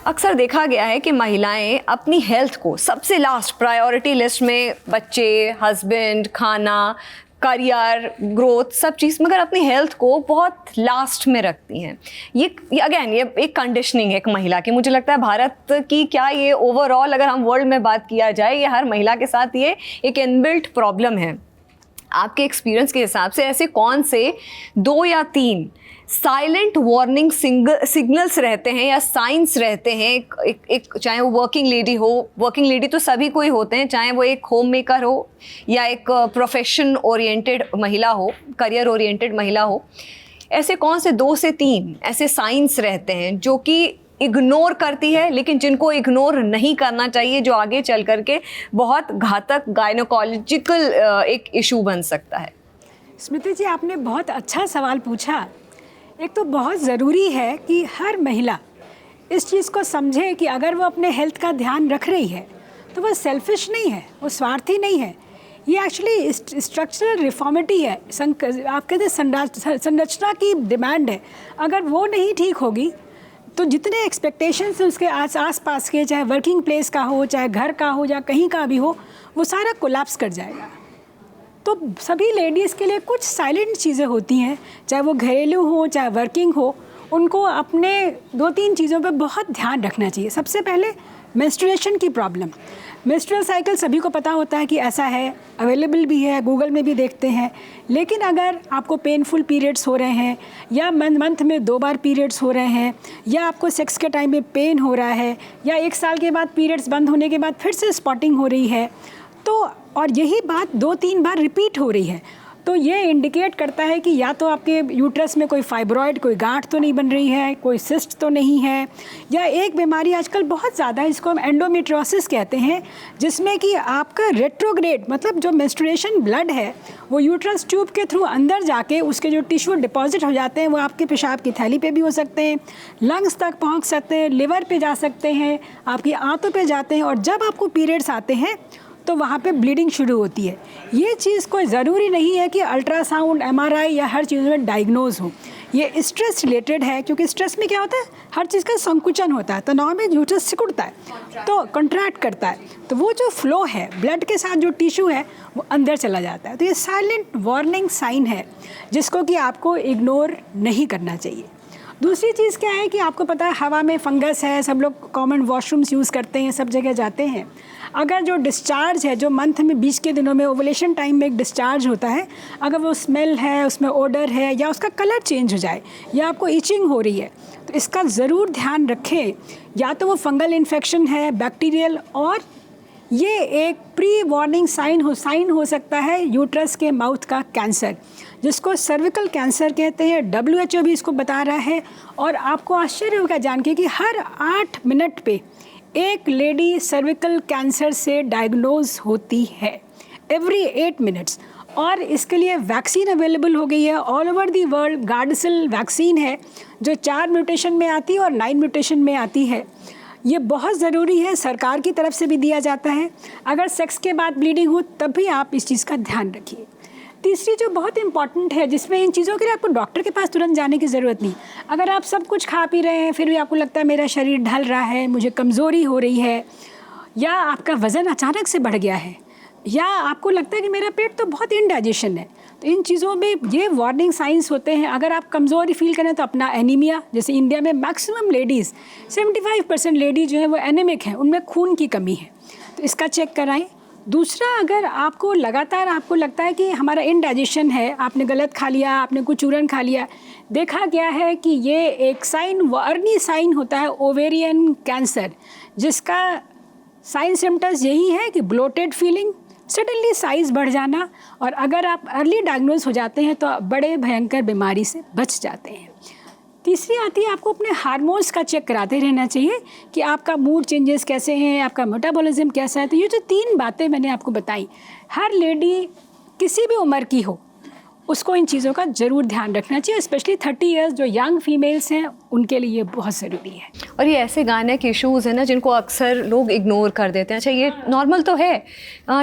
अक्सर देखा गया है कि महिलाएं अपनी हेल्थ को सबसे लास्ट प्रायोरिटी लिस्ट में, बच्चे, हस्बैंड, खाना, करियर, ग्रोथ, सब चीज़, मगर अपनी हेल्थ को बहुत लास्ट में रखती हैं। ये अगेन ये एक कंडीशनिंग है एक महिला की। मुझे लगता है भारत की क्या, ये ओवरऑल अगर हम वर्ल्ड में बात किया जाए, ये हर महिला के साथ ये एक इनबिल्ट प्रॉब्लम है। आपके एक्सपीरियंस के हिसाब से ऐसे कौन से 2 या 3 साइलेंट वार्निंग सिग्नल्स रहते हैं या साइंस रहते हैं, एक चाहे वो वर्किंग लेडी हो, वर्किंग लेडी तो सभी कोई होते हैं, चाहे वो एक होम मेकर हो या एक प्रोफेशन ओरिएंटेड महिला हो, करियर ओरिएंटेड महिला हो, ऐसे कौन से 2 से 3 ऐसे साइंस रहते हैं जो कि इग्नोर करती है, लेकिन जिनको इग्नोर नहीं करना चाहिए, जो आगे चल करके बहुत घातक गायनोकोलॉजिकल एक इशू बन सकता है? स्मृति जी, आपने बहुत अच्छा सवाल पूछा। एक तो बहुत ज़रूरी है कि हर महिला इस चीज़ को समझे कि अगर वो अपने हेल्थ का ध्यान रख रही है तो वो सेल्फिश नहीं है, वो स्वार्थी नहीं है। ये एक्चुअली स्ट्रक्चरल रिफॉर्मिटी है, आप कहते हैं संरचना की डिमांड है। अगर वो नहीं ठीक होगी तो जितने एक्सपेक्टेशंस हैं उसके आस पास के, चाहे वर्किंग प्लेस का हो, चाहे घर का हो या कहीं का भी हो, वो सारा कोलैप्स कर जाएगा। तो सभी लेडीज़ के लिए कुछ साइलेंट चीज़ें होती हैं, चाहे वो घरेलू हो चाहे वर्किंग हो, उनको अपने 2-3 चीज़ों पे बहुत ध्यान रखना चाहिए। सबसे पहले मेंस्ट्रुएशन की प्रॉब्लम। मेंस्ट्रुअल साइकिल सभी को पता होता है कि ऐसा है, अवेलेबल भी है, गूगल में भी देखते हैं। लेकिन अगर आपको पेनफुल पीरियड्स हो रहे हैं या मंथ में 2 बार पीरियड्स हो रहे हैं या आपको सेक्स के टाइम में पेन हो रहा है या 1 साल के बाद पीरियड्स बंद होने के बाद फिर से स्पॉटिंग हो रही है, तो और यही बात 2-3 बार रिपीट हो रही है, तो ये इंडिकेट करता है कि या तो आपके यूट्रस में कोई फाइब्रॉइड, कोई गांठ तो नहीं बन रही है, कोई सिस्ट तो नहीं है, या एक बीमारी आजकल बहुत ज़्यादा है जिसको हम एंडोमेट्रियोसिस कहते हैं, जिसमें कि आपका रेट्रोग्रेड, मतलब जो मेंस्ट्रुएशन ब्लड है वो यूट्रस ट्यूब के थ्रू अंदर जाके उसके जो टिश्यू डिपॉजिट हो जाते हैं वो आपके पेशाब की थैली पे भी हो सकते हैं, लंग्स तक पहुंच सकते हैं, लिवर पे जा सकते हैं, आपकी आंतों पे जाते हैं, और जब आपको पीरियड्स आते हैं तो वहाँ पे ब्लीडिंग शुरू होती है। ये चीज़ कोई ज़रूरी नहीं है कि अल्ट्रासाउंड, एमआरआई या हर चीज़ में डायग्नोज हो। ये स्ट्रेस रिलेटेड है, क्योंकि स्ट्रेस में क्या होता है, हर चीज़ का संकुचन होता है, तनाव में यूट्रस सिकुड़ता है, तो कंट्रैक्ट करता है, तो वो जो फ्लो है ब्लड के साथ, जो टिश्यू है वो अंदर चला जाता है। तो ये साइलेंट वार्निंग साइन है जिसको कि आपको इग्नोर नहीं करना चाहिए। दूसरी चीज़ क्या है कि आपको पता है हवा में फंगस है, सब लोग कॉमन वॉशरूम्स यूज़ करते हैं, सब जगह जाते हैं। अगर जो डिस्चार्ज है, जो मंथ में बीच के दिनों में ओवुलेशन टाइम में एक डिस्चार्ज होता है, अगर वो स्मेल है, उसमें ओडर है, या उसका कलर चेंज हो जाए, या आपको इचिंग हो रही है, तो इसका ज़रूर ध्यान रखें। या तो वो फंगल इन्फेक्शन है, बैक्टीरियल, और ये एक प्री वार्निंग साइन हो सकता है यूट्रस के माउथ का कैंसर, जिसको सर्विकल कैंसर कहते हैं। WHO भी इसको बता रहा है। और आपको आश्चर्य होगा जान के कि हर 8 मिनट पे एक लेडी सर्विकल कैंसर से डायग्नोज होती है, एवरी 8 मिनट्स। और इसके लिए वैक्सीन अवेलेबल हो गई है all over the world. Gardasil vaccine है जो 4 म्यूटेशन में आती है और 9 म्यूटेशन में आती है। ये बहुत ज़रूरी है, सरकार की तरफ से भी दिया जाता है। अगर सेक्स के बाद ब्लीडिंग हो तब भी आप इस चीज़ का ध्यान रखिए। तीसरी जो बहुत इंपॉर्टेंट है, जिसमें इन चीज़ों के लिए आपको डॉक्टर के पास तुरंत जाने की ज़रूरत नहीं। अगर आप सब कुछ खा पी रहे हैं फिर भी आपको लगता है मेरा शरीर ढल रहा है, मुझे कमज़ोरी हो रही है, या आपका वज़न अचानक से बढ़ गया है, या आपको लगता है कि मेरा पेट तो बहुत इनडाइजेशन है, तो इन चीज़ों में ये वार्निंग साइंस होते हैं। अगर आप कमज़ोरी फील करें तो अपना एनीमिया, जैसे इंडिया में मैक्सिमम लेडीज़ 75% लेडीज़ जो है वो एनीमिक हैं, उनमें खून की कमी है, तो इसका चेक कराएं। दूसरा, अगर आपको लगातार आपको लगता है कि हमारा इनडाइजेशन है, आपने गलत खा लिया, आपने कुछ चूरन खा लिया, देखा गया है कि ये एक साइन, अर्ली साइन होता है ओवेरियन कैंसर, जिसका साइन सिम्टम्स यही है कि ब्लोटेड फीलिंग, सडनली साइज़ बढ़ जाना, और अगर आप अर्ली डायग्नोज हो जाते हैं तो बड़े भयंकर बीमारी से बच जाते हैं। तीसरी आती है, आपको अपने हार्मोन्स का चेक कराते रहना चाहिए कि आपका मूड चेंजेस कैसे हैं, आपका मेटाबॉलिज्म कैसा है। तो ये जो 3 बातें मैंने आपको बताई, हर लेडी किसी भी उम्र की हो उसको इन चीज़ों का ज़रूर ध्यान रखना चाहिए। स्पेशली 30 इयर्स जो यंग फीमेल्स हैं उनके लिए ये बहुत ज़रूरी है। और ये ऐसे गायनिक इश्यूज़ हैं ना जिनको अक्सर लोग इग्नोर कर देते हैं। अच्छा ये नॉर्मल तो है,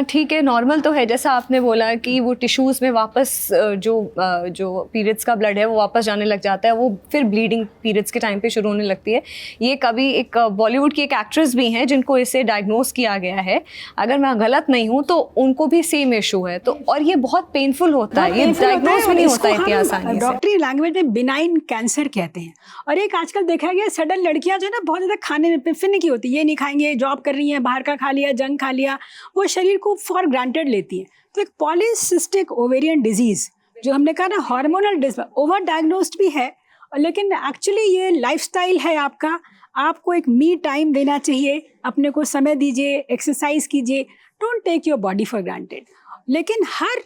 ठीक है नॉर्मल तो है, जैसा आपने बोला कि वो टिश्यूज़ में वापस जो पीरियड्स का ब्लड है वो वापस जाने लग जाता है, वो फिर ब्लीडिंग पीरियड्स के टाइम पे शुरू होने लगती है। ये कभी एक बॉलीवुड की एक एक्ट्रेस भी हैं जिनको इसे डायग्नोज किया गया है, अगर मैं गलत नहीं हूँ तो उनको भी सेम इशू है। तो और ये बहुत पेनफुल होता है, ये डायग्नोज भी नहीं होता इतनी आसानी से। डॉक्टरी लैंग्वेज में बिनाइन कैंसर कहते हैं। और एक आजकल देखा गया सडन लड़कियां जो है ना बहुत ज़्यादा खाने में फिनिकी होती है, ये नहीं खाएंगे, जॉब कर रही हैं, बाहर का खा लिया, जंक खा लिया, वो शरीर को फॉर ग्रांटेड लेती हैं। तो एक पॉलीसिस्टिक ओवेरियन डिजीज़ जो हमने कहा ना हार्मोनल ओवर डायग्नोस्ड भी है, लेकिन एक्चुअली ये लाइफस्टाइल है आपका। आपको एक मी टाइम देना चाहिए, अपने को समय दीजिए, एक्सरसाइज कीजिए, don't take your body for granted. लेकिन हर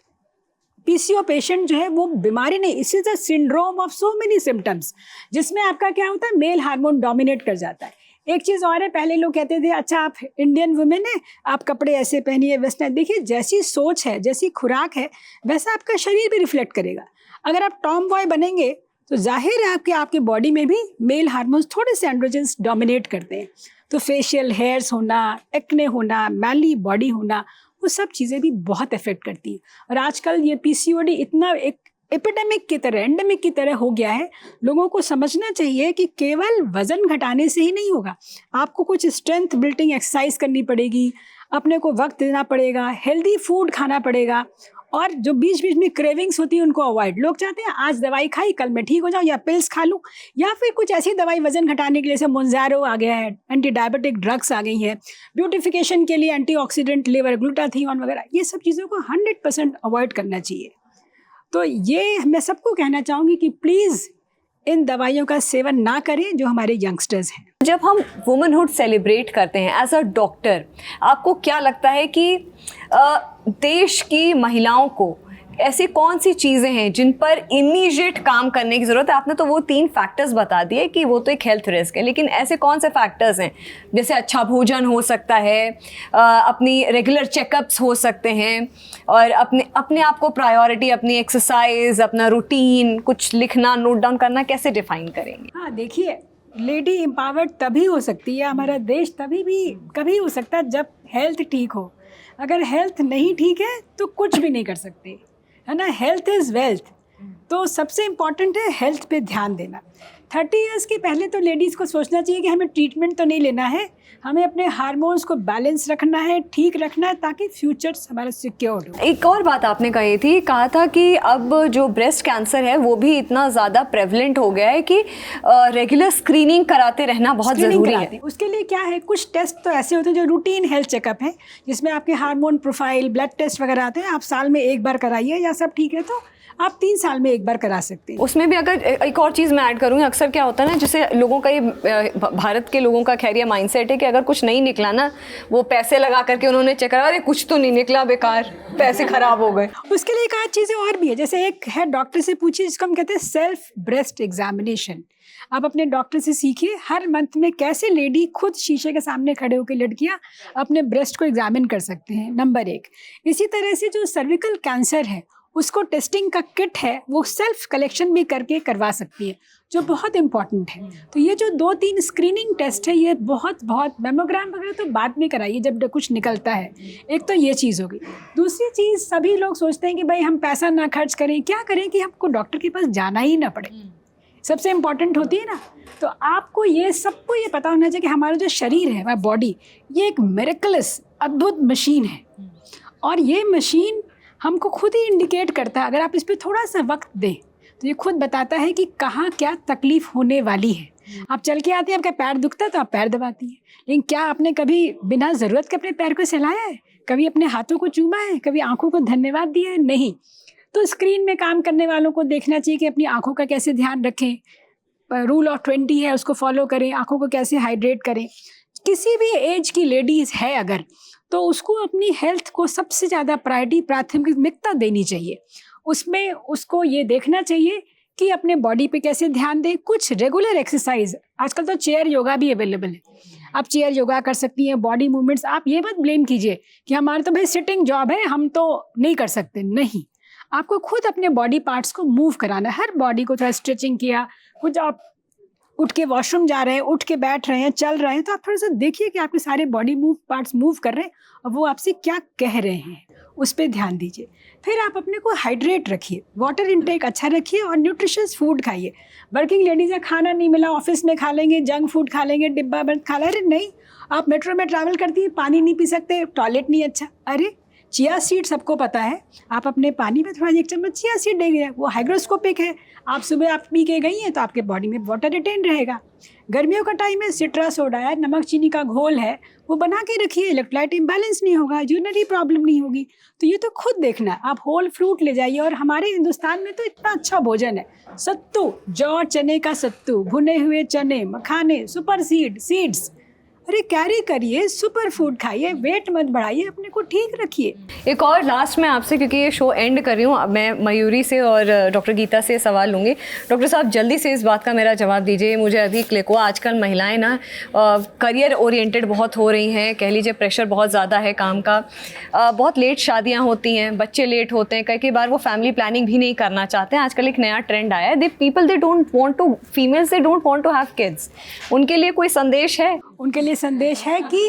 पीसीओ पेशेंट जो है वो बीमारी नहीं, इस is a syndrome of so many symptoms, जिसमें आपका क्या होता है, मेल हार्मोन डोमिनेट कर जाता है। एक चीज़ और है, पहले लोग कहते थे अच्छा आप इंडियन वुमेन है, आप कपड़े ऐसे पहनिए, वेस्टर्न। देखिए जैसी सोच है, जैसी खुराक है, वैसा आपका शरीर भी रिफ्लेक्ट करेगा। अगर आप टॉम बॉय बनेंगे तो जाहिर है आपके बॉडी में भी मेल हार्मोन्स थोड़े से एंड्रोजेंस डोमिनेट करते हैं। तो फेशियल हेयर्स होना, एक्ने होना, मैली बॉडी होना, वो सब चीज़ें भी बहुत इफेक्ट करती हैं। और आजकल ये पीसीओडी इतना एक एपिडेमिक की तरह, एंडेमिक की तरह हो गया है। लोगों को समझना चाहिए कि केवल वज़न घटाने से ही नहीं होगा, आपको कुछ स्ट्रेंथ बिल्डिंग एक्सरसाइज करनी पड़ेगी, अपने को वक्त देना पड़ेगा, हेल्दी फूड खाना पड़ेगा, और जो बीच बीच में क्रेविंग्स होती है उनको अवॉइड। लोग चाहते हैं आज दवाई खाई कल मैं ठीक हो जाऊँ, या पिल्स खा लूँ, या फिर कुछ ऐसी दवाई वजन घटाने के लिए, जैसे मोन्जारो आ गया है, एंटी डायबिटिक ड्रग्स आ गई हैं, ब्यूटिफिकेशन के लिए एंटीऑक्सीडेंट, लिवर ग्लूटाथियोन वगैरह, ये सब चीज़ों को 100% अवॉइड करना चाहिए। तो ये मैं सबको कहना चाहूँगी कि प्लीज़ इन दवाइयों का सेवन ना करें जो हमारे यंगस्टर्स हैं। जब हम वुमनहुड सेलिब्रेट करते हैं एज अ डॉक्टर, आपको क्या लगता है कि देश की महिलाओं को ऐसी कौन सी चीज़ें हैं जिन पर इमीडिएट काम करने की ज़रूरत है? आपने तो वो 3 फैक्टर्स बता दिए कि वो तो एक हेल्थ रिस्क है, लेकिन ऐसे कौन से फैक्टर्स हैं? जैसे अच्छा भोजन हो सकता है, अपनी रेगुलर चेकअप्स हो सकते हैं, और अपने आप को प्रायोरिटी, अपनी एक्सरसाइज, अपना रूटीन, कुछ लिखना, नोट डाउन करना, कैसे डिफाइन करेंगे? हाँ देखिए, लेडी एम्पावर्ड तभी हो सकती है, हमारा देश तभी भी कभी हो सकता है जब हेल्थ ठीक हो। अगर हेल्थ नहीं ठीक है तो कुछ भी नहीं कर सकते, है ना। हेल्थ इज़ वेल्थ, तो सबसे इम्पॉर्टेंट है हेल्थ पे ध्यान देना। 30 इयर्स के पहले तो लेडीज़ को सोचना चाहिए कि हमें ट्रीटमेंट तो नहीं लेना है, हमें अपने हार्मोन्स को बैलेंस रखना है, ठीक रखना है, ताकि फ्यूचर्स हमारा सिक्योर्ड हो। एक और बात आपने कहा था कि अब जो ब्रेस्ट कैंसर है वो भी इतना ज़्यादा प्रेवलेंट हो गया है कि रेगुलर स्क्रीनिंग कराते रहना बहुत ज़रूरी है। उसके लिए क्या है, कुछ टेस्ट तो ऐसे होते हैं जो रूटीन हेल्थ चेकअप है, जिसमें आपके हार्मोन प्रोफाइल, ब्लड टेस्ट वगैरह आते हैं। आप साल में एक बार कराइए, या सब ठीक है तो आप 3 साल में एक बार करा सकते हैं। उसमें भी अगर एक और चीज़ मैं ऐड करूँगी, अक्सर क्या होता है ना, जैसे लोगों का ये भारत के लोगों का खैर ये माइंडसेट है कि अगर कुछ नहीं निकला ना, वो पैसे लगा करके उन्होंने चेक करा, अरे कुछ तो नहीं निकला, बेकार पैसे खराब हो गए। उसके लिए एक आध चीज़ें और भी है, जैसे एक है डॉक्टर से पूछिए, जिसको हम कहते हैं सेल्फ ब्रेस्ट एग्जामिनेशन। आप अपने डॉक्टर से सीखिए हर मंथ में कैसे लेडी खुद शीशे के सामने खड़े होकर लड़कियां अपने ब्रेस्ट को एग्जामिन कर सकते हैं, नंबर 1। इसी तरह से जो सर्विकल कैंसर है उसको टेस्टिंग का किट है, वो सेल्फ कलेक्शन भी करके करवा सकती है, जो बहुत इंपॉर्टेंट है। तो ये जो 2-3 स्क्रीनिंग टेस्ट है, ये बहुत मेमोग्राम वगैरह तो बाद में कराइए जब कुछ निकलता है। एक तो ये चीज़ होगी। दूसरी चीज़, सभी लोग सोचते हैं कि भाई हम पैसा ना खर्च करें, क्या करें कि हमको डॉक्टर के पास जाना ही ना पड़े, सबसे इम्पॉर्टेंट होती है ना। तो आपको ये सबको ये पता होना चाहिए कि हमारा जो शरीर है, हमारा बॉडी, ये एक मिरेकलस अद्भुत मशीन है, और ये मशीन हमको खुद ही इंडिकेट करता है। अगर आप इस पर थोड़ा सा वक्त दें तो ये खुद बताता है कि कहाँ क्या तकलीफ़ होने वाली है। आप चल के आती हैं, आपका पैर दुखता है तो आप पैर दबाती हैं, लेकिन क्या आपने कभी बिना ज़रूरत के अपने पैर को सहलाया है? कभी अपने हाथों को चूमा है? कभी आँखों को धन्यवाद दिया है? नहीं। तो स्क्रीन में काम करने वालों को देखना चाहिए कि अपनी आँखों का कैसे ध्यान रखें, रूल ऑफ 20 है उसको फॉलो करें, आँखों को कैसे हाइड्रेट करें। किसी भी एज की लेडीज़ है अगर, तो उसको अपनी हेल्थ को सबसे ज़्यादा प्राथमिकता देनी चाहिए। उसमें उसको ये देखना चाहिए कि अपने बॉडी पे कैसे ध्यान दें। कुछ रेगुलर एक्सरसाइज, आजकल तो चेयर योगा भी अवेलेबल है, आप चेयर योगा कर सकती हैं, बॉडी मूवमेंट्स। आप ये मत ब्लेम कीजिए कि हमारा तो भाई सिटिंग जॉब है, हम तो नहीं कर सकते। नहीं, आपको खुद अपने बॉडी पार्ट्स को मूव कराना है। हर बॉडी को थोड़ा स्ट्रेचिंग किया, कुछ आप उठ के वॉशरूम जा रहे हैं, उठ के बैठ रहे हैं, चल रहे हैं, तो आप थोड़ा सा देखिए कि आपके सारे बॉडी पार्ट्स मूव कर रहे हैं और वो आपसे क्या कह रहे हैं, उस पर ध्यान दीजिए। फिर आप अपने को हाइड्रेट रखिए, वाटर इंटेक अच्छा रखिए और न्यूट्रिशियस फूड खाइए। वर्किंग लेडीज़ है, खाना नहीं मिला, ऑफिस में खा लेंगे, जंक फूड खा लेंगे, डिब्बा बंद खा लें। अरे नहीं, आप मेट्रो में ट्रैवल करती हैं, पानी नहीं पी सकते, टॉयलेट नहीं अच्छा, अरे चिया सीड सबको पता है, आप अपने पानी में थोड़ा 1 चम्मच चिया सीड देंगे, वो हाइग्रोस्कोपिक है, आप सुबह आप पी के गई हैं तो आपके बॉडी में वाटर रिटेन रहेगा। गर्मियों का टाइम है, सिट्रा सोडा है, नमक चीनी का घोल है, वो बना के रखिए, इलेक्ट्रोलाइट इम्बैलेंस नहीं होगा, यूरिनरी प्रॉब्लम नहीं होगी। तो ये तो खुद देखना, आप होल फ्रूट ले जाइए। और हमारे हिंदुस्तान में तो इतना अच्छा भोजन है, सत्तू, जौ चने का सत्तू, भुने हुए चने, मखाने, सुपर सीड्स, अरे कैरी करिए, सुपर फूड खाइए, वेट मत बढ़ाइए, अपने को ठीक रखिए। एक और लास्ट में आपसे, क्योंकि ये शो एंड कर रही हूँ, अब मैं मयूरी से और डॉक्टर गीता से सवाल लूँगी। डॉक्टर साहब जल्दी से इस बात का मेरा जवाब दीजिए, मुझे अभी क्लिक हुआ, आजकल महिलाएं ना करियर ओरिएंटेड बहुत हो रही हैं, कह लीजिए प्रेशर बहुत ज़्यादा है काम का, बहुत लेट शादियाँ होती हैं, बच्चे लेट होते हैं, कई बार वो फैमिली प्लानिंग भी नहीं करना चाहते हैं। आजकल एक नया ट्रेंड आया है, they don't want to, females they don't want to have kids. उनके लिए कोई संदेश है? उनके लिए संदेश है कि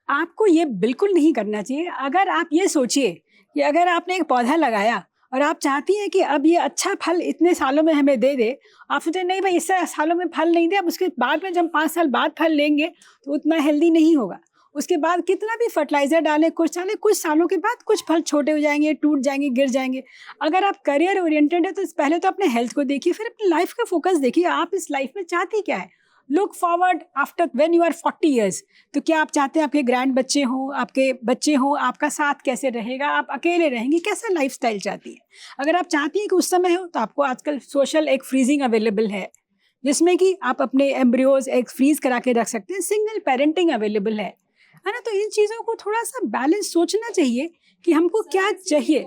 आपको ये बिल्कुल नहीं करना चाहिए। अगर आप ये सोचिए कि अगर आपने एक पौधा लगाया और आप चाहती हैं कि अब ये अच्छा फल इतने सालों में हमें दे दे, आप सोचते नहीं भाई इससे सालों में फल नहीं दे, अब उसके बाद में जब 5 साल बाद फल लेंगे तो उतना हेल्दी नहीं होगा। उसके बाद कितना भी फर्टिलाइज़र डालें, कुछ डालें, कुछ सालों के बाद कुछ फल छोटे हो जाएंगे, टूट जाएंगे, गिर जाएंगे। अगर आप करियर ओरिएंटेड है तो पहले तो अपने हेल्थ को देखिए, फिर अपनी लाइफ का फोकस देखिए, आप इस लाइफ में चाहती क्या है। Look forward after when you are 40 years, तो क्या आप चाहते हैं आपके ग्रैंड बच्चे हों, आपके बच्चे हों, आपका साथ कैसे रहेगा, आप अकेले रहेंगे, कैसा लाइफस्टाइल चाहती है। अगर आप चाहती हैं कि उस समय हो तो आपको आजकल सोशल एक फ्रीजिंग अवेलेबल है, जिसमें कि आप अपने एम्ब्रियोज एक फ्रीज करा के रख सकते हैं। सिंगल पेरेंटिंग अवेलेबल है ना। तो इन चीज़ों को थोड़ा सा बैलेंस सोचना चाहिए कि हमको क्या चाहिए।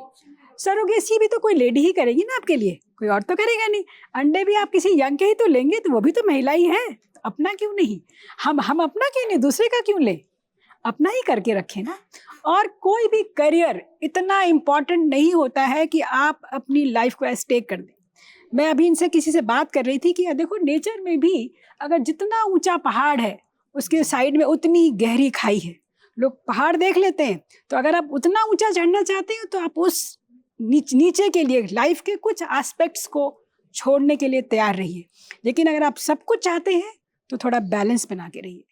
सरोगेसी भी तो कोई लेडी ही करेगी ना आपके लिए, कोई और तो करेगा नहीं। अंडे भी आप किसी यंग के ही तो लेंगे, तो वो भी तो महिला ही है, तो अपना क्यों नहीं, हम अपना क्यों नहीं, दूसरे का क्यों ले, अपना ही करके रखें ना। और कोई भी करियर इतना इम्पॉर्टेंट नहीं होता है कि आप अपनी लाइफ को एस्टेक कर दें। मैं अभी इनसे किसी से बात कर रही थी कि देखो नेचर में भी अगर जितना ऊंचा पहाड़ है उसके साइड में उतनी गहरी खाई है। लोग पहाड़ देख लेते हैं, तो अगर आप उतना ऊंचा चढ़ना चाहते हो तो आप उस नीचे के लिए लाइफ के कुछ एस्पेक्ट्स को छोड़ने के लिए तैयार रहिए। लेकिन अगर आप सब कुछ चाहते हैं तो थोड़ा बैलेंस बना के रहिए।